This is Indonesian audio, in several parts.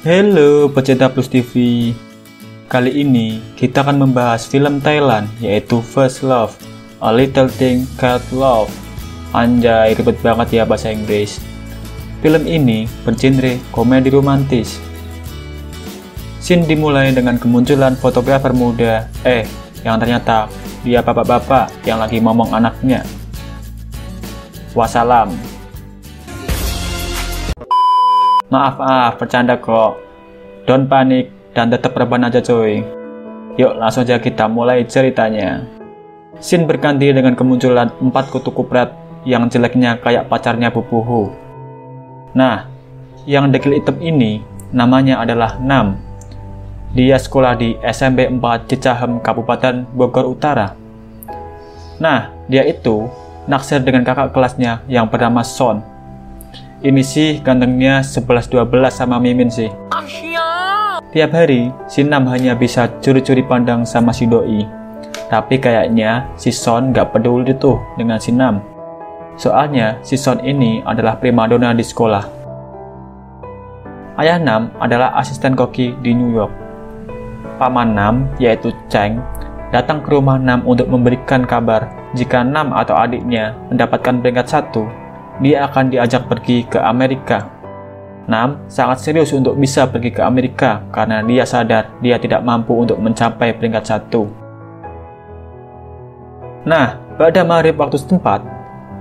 Halo pecinta Plus TV. Kali ini kita akan membahas film Thailand yaitu First Love, A Little Thing Called Love. Anjay, ribet banget ya bahasa Inggris. Film ini bergenre komedi romantis. Scene dimulai dengan kemunculan fotografer muda, yang ternyata dia bapak-bapak yang lagi ngomong anaknya. Wassalam. Maaf, bercanda kok. Don't panik dan tetap rebahan aja coy. Yuk langsung aja kita mulai ceritanya. Scene berganti dengan kemunculan 4 kutu kupret yang jeleknya kayak pacarnya Pupuhu. Nah, yang dekil hitam ini namanya adalah Nam. Dia sekolah di SMP 4 Cicahem, Kabupaten Bogor Utara. Nah, dia itu naksir dengan kakak kelasnya yang bernama Son. Ini sih gantengnya 11-12 sama Mimin sih. Tiap hari, si Nam hanya bisa curi-curi pandang sama si Doi. Tapi kayaknya si Son gak peduli tuh dengan si Nam. Soalnya si Son ini adalah primadona di sekolah. Ayah Nam adalah asisten koki di New York. Paman Nam, yaitu Cheng, datang ke rumah Nam untuk memberikan kabar jika Nam atau adiknya mendapatkan peringkat 1. Dia akan diajak pergi ke Amerika. Nam sangat serius untuk bisa pergi ke Amerika karena dia sadar dia tidak mampu untuk mencapai peringkat 1. Nah, pada maghrib waktu setempat,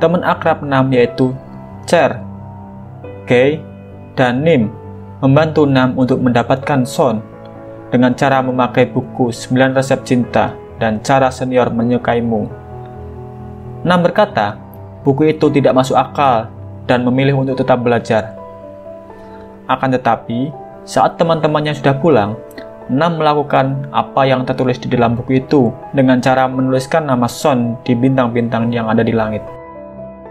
teman akrab Nam yaitu Cher, Kay, dan Nim membantu Nam untuk mendapatkan Son dengan cara memakai buku 9 resep cinta dan cara senior menyukaimu. Nam berkata, buku itu tidak masuk akal dan memilih untuk tetap belajar. Akan tetapi, saat teman-temannya sudah pulang, Nam melakukan apa yang tertulis di dalam buku itu dengan cara menuliskan nama Son di bintang-bintang yang ada di langit.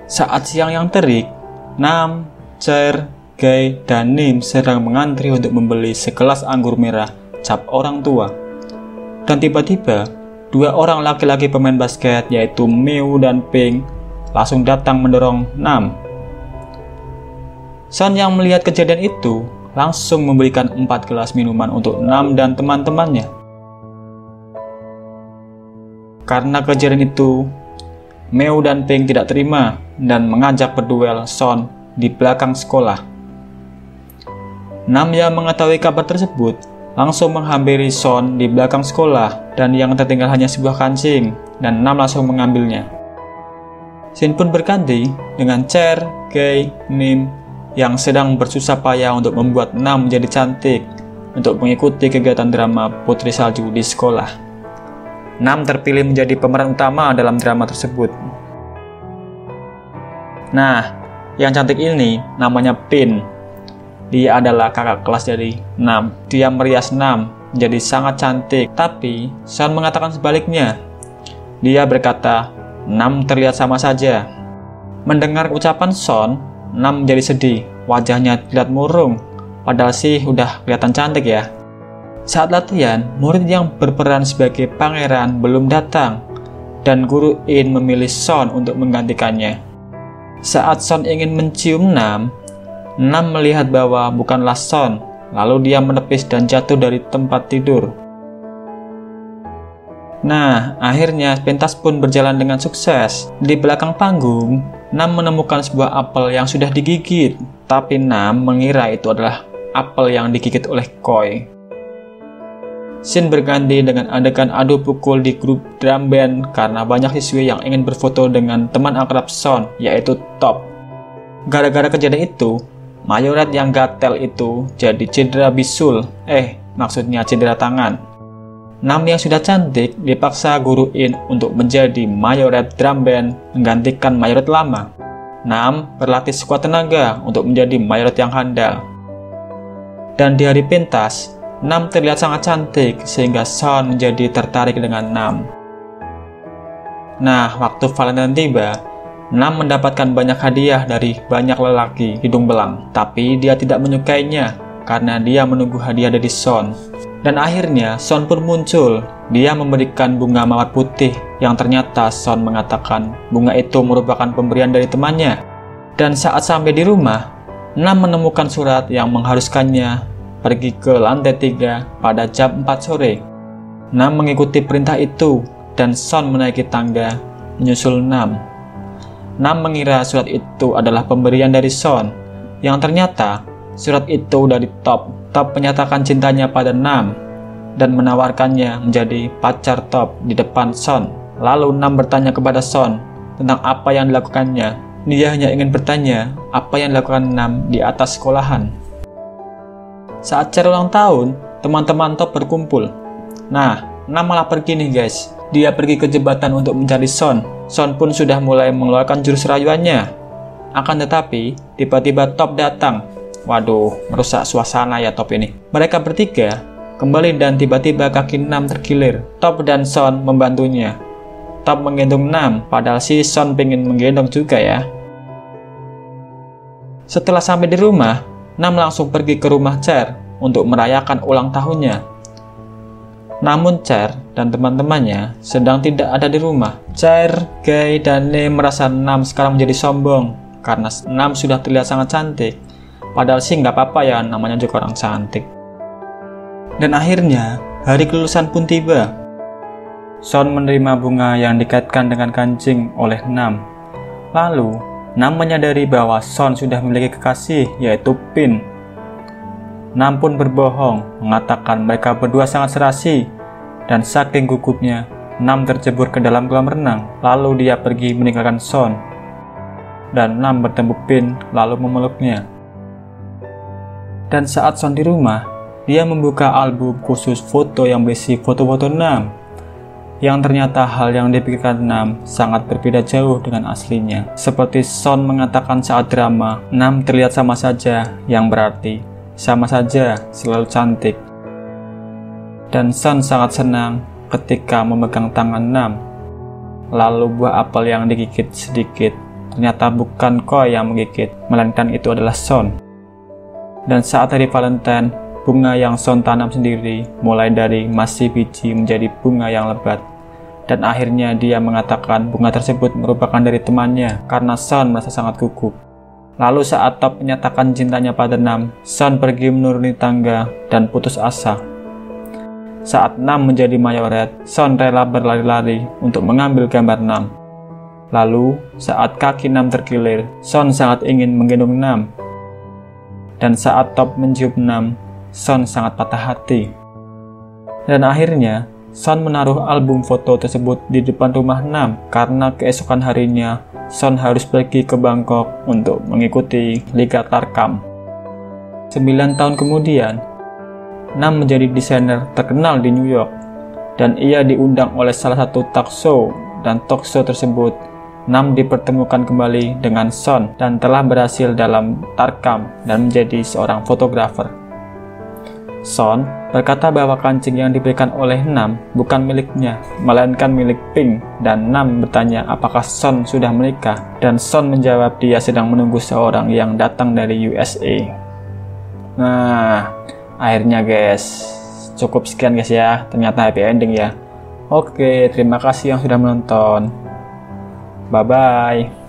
Saat siang yang terik, Nam, Cher, Kay, dan Nim sedang mengantri untuk membeli segelas anggur merah cap orang tua. Dan tiba-tiba, 2 orang laki-laki pemain basket yaitu Mew dan Pink langsung datang mendorong Nam. Son yang melihat kejadian itu langsung memberikan 4 gelas minuman untuk Nam dan teman-temannya. Karena kejadian itu, Mew dan Pink tidak terima dan mengajak berduel Son di belakang sekolah. Nam yang mengetahui kabar tersebut langsung menghampiri Son di belakang sekolah dan yang tertinggal hanya sebuah kancing dan Nam langsung mengambilnya. Scene pun berganti dengan Cher, Kay, Nim yang sedang bersusah payah untuk membuat Nam menjadi cantik untuk mengikuti kegiatan drama Putri Salju di sekolah. Nam terpilih menjadi pemeran utama dalam drama tersebut. Nah, yang cantik ini namanya Pin. Dia adalah kakak kelas dari Nam. Dia merias Nam menjadi sangat cantik, tapi Son mengatakan sebaliknya. Dia berkata, Nam terlihat sama saja. Mendengar ucapan Son, Nam menjadi sedih. Wajahnya terlihat murung, padahal sih udah kelihatan cantik ya. Saat latihan, murid yang berperan sebagai pangeran belum datang, dan guru In memilih Son untuk menggantikannya. Saat Son ingin mencium Nam melihat bahwa bukanlah Son, lalu dia menepis dan jatuh dari tempat tidur. Nah, akhirnya pentas pun berjalan dengan sukses. Di belakang panggung, Nam menemukan sebuah apel yang sudah digigit, tapi Nam mengira itu adalah apel yang digigit oleh Koi. Scene berganti dengan adegan adu pukul di grup drum band karena banyak siswi yang ingin berfoto dengan teman akrab Son, yaitu Top. Gara-gara kejadian itu, Mayoret yang gatel itu jadi cedera bisul, maksudnya cedera tangan. Nam yang sudah cantik dipaksa guru In untuk menjadi Mayoret drum band menggantikan Mayoret lama. Nam berlatih sekuat tenaga untuk menjadi Mayoret yang handal. Dan di hari pentas, Nam terlihat sangat cantik sehingga Son menjadi tertarik dengan Nam. Nah, waktu Valentine tiba, Nam mendapatkan banyak hadiah dari banyak lelaki hidung belang, tapi dia tidak menyukainya karena dia menunggu hadiah dari Son. Dan akhirnya Son pun muncul. Dia memberikan bunga mawar putih yang ternyata Son mengatakan bunga itu merupakan pemberian dari temannya. Dan saat sampai di rumah, Nam menemukan surat yang mengharuskannya pergi ke lantai 3 pada jam 4 sore. Nam mengikuti perintah itu dan Son menaiki tangga menyusul Nam. Nam mengira surat itu adalah pemberian dari Son, yang ternyata surat itu dari Top. Top menyatakan cintanya pada Nam dan menawarkannya menjadi pacar Top di depan Son. Lalu Nam bertanya kepada Son tentang apa yang dilakukannya. Dia hanya ingin bertanya apa yang dilakukan Nam di atas sekolahan. Saat Cher ulang tahun, teman-teman Top berkumpul. Nah, Nam malah pergi nih guys. Dia pergi ke jembatan untuk mencari Son. Son pun sudah mulai mengeluarkan jurus rayuannya. Akan tetapi, tiba-tiba Top datang. Waduh, merusak suasana ya Top ini. Mereka bertiga kembali dan tiba-tiba kaki Nam terkilir. Top dan Son membantunya. Top menggendong Nam, padahal si Son pengen menggendong juga ya. Setelah sampai di rumah, Nam langsung pergi ke rumah Cher untuk merayakan ulang tahunnya. Namun Cher dan teman-temannya sedang tidak ada di rumah. Cher, Gay, dan Nim merasa Nam sekarang menjadi sombong karena Nam sudah terlihat sangat cantik. Padahal sih nggak apa-apa ya, namanya juga orang cantik. Dan akhirnya, hari kelulusan pun tiba. Son menerima bunga yang dikaitkan dengan kancing oleh Nam. Lalu, Nam menyadari bahwa Son sudah memiliki kekasih, yaitu Pin. Nam pun berbohong, mengatakan mereka berdua sangat serasi, dan saking gugupnya, Nam tercebur ke dalam kolam renang. Lalu dia pergi meninggalkan Son, dan Nam bertemu Pin lalu memeluknya. Dan saat Son di rumah, dia membuka album khusus foto yang berisi foto-foto Nam. Yang ternyata hal yang dipikirkan Nam sangat berbeda jauh dengan aslinya. Seperti Son mengatakan saat drama, Nam terlihat sama saja, yang berarti sama saja selalu cantik. Dan Son sangat senang ketika memegang tangan Nam. Lalu buah apel yang digigit sedikit, ternyata bukan Koi yang menggigit, melainkan itu adalah Son. Dan saat hari Valentine, bunga yang Son tanam sendiri mulai dari masih biji menjadi bunga yang lebat. Dan akhirnya dia mengatakan bunga tersebut merupakan dari temannya karena Son merasa sangat gugup. Lalu saat Top menyatakan cintanya pada Nam, Son pergi menuruni tangga dan putus asa. Saat Nam menjadi mayoret, Son rela berlari-lari untuk mengambil gambar Nam. Lalu saat kaki Nam terkilir, Son sangat ingin menggendong Nam. Dan saat Top mencium Nam, Son sangat patah hati. Dan akhirnya, Son menaruh album foto tersebut di depan rumah Nam karena keesokan harinya Son harus pergi ke Bangkok untuk mengikuti Liga Tarkam. 9 tahun kemudian, Nam menjadi desainer terkenal di New York dan ia diundang oleh salah satu talk show, dan talk show tersebut Nam dipertemukan kembali dengan Son dan telah berhasil dalam Tarkam dan menjadi seorang fotografer. Son berkata bahwa kancing yang diberikan oleh Nam bukan miliknya, melainkan milik Pink, dan Nam bertanya apakah Son sudah menikah, dan Son menjawab dia sedang menunggu seorang yang datang dari USA. Nah, akhirnya guys, cukup sekian guys ya, ternyata happy ending ya. Oke, terima kasih yang sudah menonton. Bye-bye.